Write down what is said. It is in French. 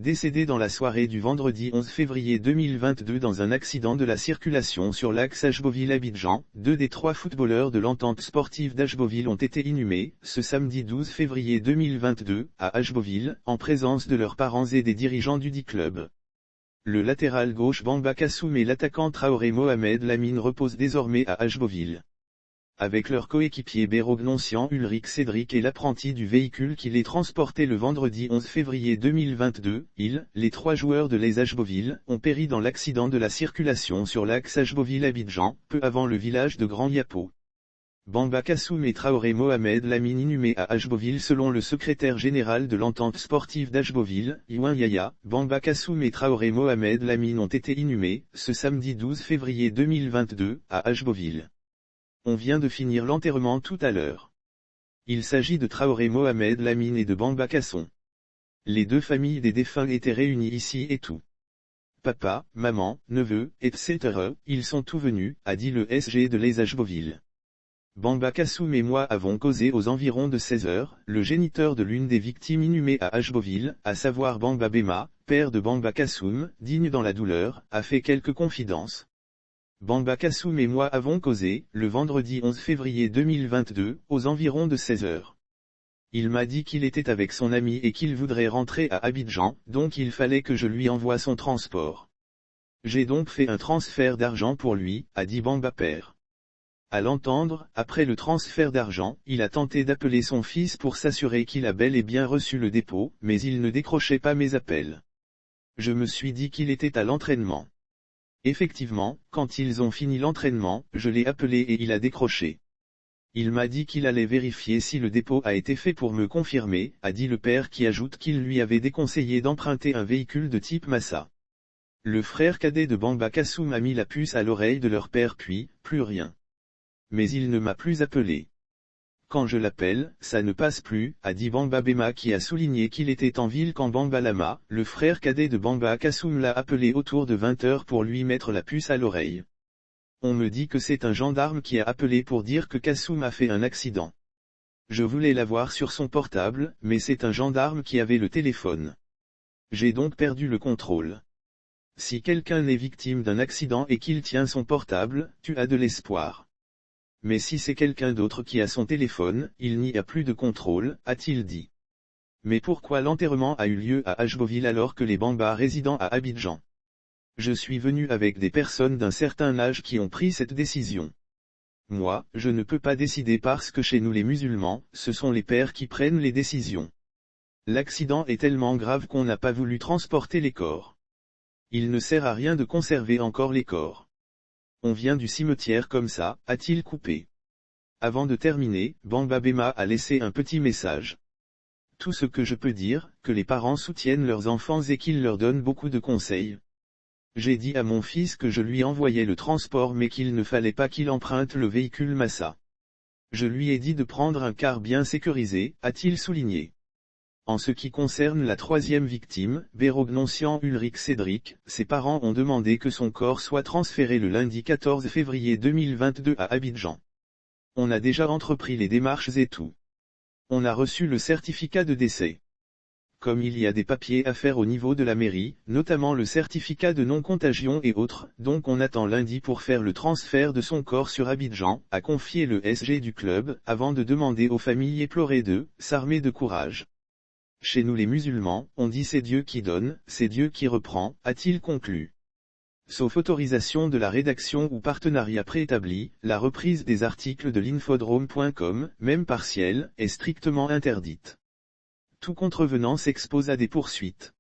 décédé dans la soirée du vendredi 11 février 2022 dans un accident de la circulation sur l'axe Ashboville-Abidjan. 2 des 3 footballeurs de l'entente sportive d'Ashboville ont été inhumés, ce samedi 12 février 2022, à Ashboville, en présence de leurs parents et des dirigeants du dit club. Le latéral gauche Bamba Kassoum et l'attaquant Traoré Mohamed Lamine reposent désormais à Ashboville. Avec leur coéquipier Berognoncian Ulrich Cédric et l'apprenti du véhicule qui les transportait le vendredi 11 février 2022, les 3 joueurs de l'AS Ashboville, ont péri dans l'accident de la circulation sur l'axe Ashboville-Abidjan, peu avant le village de Grand Yapo. Bamba Kassoum et Traoré Mohamed Lamine inhumés à Ashboville selon le secrétaire général de l'entente sportive d'Ashboville, Iwan Yaya. Bamba Kassoum et Traoré Mohamed Lamine ont été inhumés, ce samedi 12 février 2022, à Ashboville. On vient de finir l'enterrement tout à l'heure. Il s'agit de Traoré Mohamed Lamine et de Bamba Kassoum. Les 2 familles des défunts étaient réunies ici et tout. Papa, maman, neveu, etc. Ils sont tous venus, a dit le SG de l'AS Ashboville. Bamba Kassoum et moi avons causé aux environs de 16 heures, le géniteur de l'une des victimes inhumées à Ashboville, à savoir Bamba Bema, père de Bamba Kassoum, digne dans la douleur, a fait quelques confidences. Bamba Kassoum et moi avons causé, le vendredi 11 février 2022, aux environs de 16 heures. Il m'a dit qu'il était avec son ami et qu'il voudrait rentrer à Abidjan, donc il fallait que je lui envoie son transport. J'ai donc fait un transfert d'argent pour lui, a dit Bamba père. À l'entendre, après le transfert d'argent, il a tenté d'appeler son fils pour s'assurer qu'il a bel et bien reçu le dépôt, mais il ne décrochait pas mes appels. Je me suis dit qu'il était à l'entraînement. Effectivement, quand ils ont fini l'entraînement, je l'ai appelé et il a décroché. Il m'a dit qu'il allait vérifier si le dépôt a été fait pour me confirmer, a dit le père qui ajoute qu'il lui avait déconseillé d'emprunter un véhicule de type Massa. Le frère cadet de Bamba Kassoum a mis la puce à l'oreille de leur père puis, plus rien. Mais il ne m'a plus appelé. Quand je l'appelle, ça ne passe plus, a dit Bamba Bema qui a souligné qu'il était en ville quand Bamba Lama, le frère cadet de Bamba Kassoum l'a appelé autour de 20 h pour lui mettre la puce à l'oreille. On me dit que c'est un gendarme qui a appelé pour dire que Kassoum a fait un accident. Je voulais l'avoir sur son portable, mais c'est un gendarme qui avait le téléphone. J'ai donc perdu le contrôle. Si quelqu'un est victime d'un accident et qu'il tient son portable, tu as de l'espoir. Mais si c'est quelqu'un d'autre qui a son téléphone, il n'y a plus de contrôle, a-t-il dit. Mais pourquoi l'enterrement a eu lieu à Ashboville alors que les Bamba résident à Abidjan? Je suis venu avec des personnes d'un certain âge qui ont pris cette décision. Moi, je ne peux pas décider parce que chez nous les musulmans, ce sont les pères qui prennent les décisions. L'accident est tellement grave qu'on n'a pas voulu transporter les corps. Il ne sert à rien de conserver encore les corps. On vient du cimetière comme ça, a-t-il coupé. Avant de terminer, Bamba Bema a laissé un petit message. Tout ce que je peux dire, que les parents soutiennent leurs enfants et qu'ils leur donnent beaucoup de conseils. J'ai dit à mon fils que je lui envoyais le transport mais qu'il ne fallait pas qu'il emprunte le véhicule Massa. Je lui ai dit de prendre un car bien sécurisé, a-t-il souligné. En ce qui concerne la 3e victime, Berognoncian Ulrich Cédric, ses parents ont demandé que son corps soit transféré le lundi 14 février 2022 à Abidjan. On a déjà entrepris les démarches et tout. On a reçu le certificat de décès. Comme il y a des papiers à faire au niveau de la mairie, notamment le certificat de non-contagion et autres, donc on attend lundi pour faire le transfert de son corps sur Abidjan, a confié le SG du club, avant de demander aux familles éplorées de s'armer de courage. Chez nous les musulmans, on dit c'est Dieu qui donne, c'est Dieu qui reprend, a-t-il conclu. Sauf autorisation de la rédaction ou partenariat préétabli, la reprise des articles de l'infodrome.com, même partielle, est strictement interdite. Tout contrevenant s'expose à des poursuites.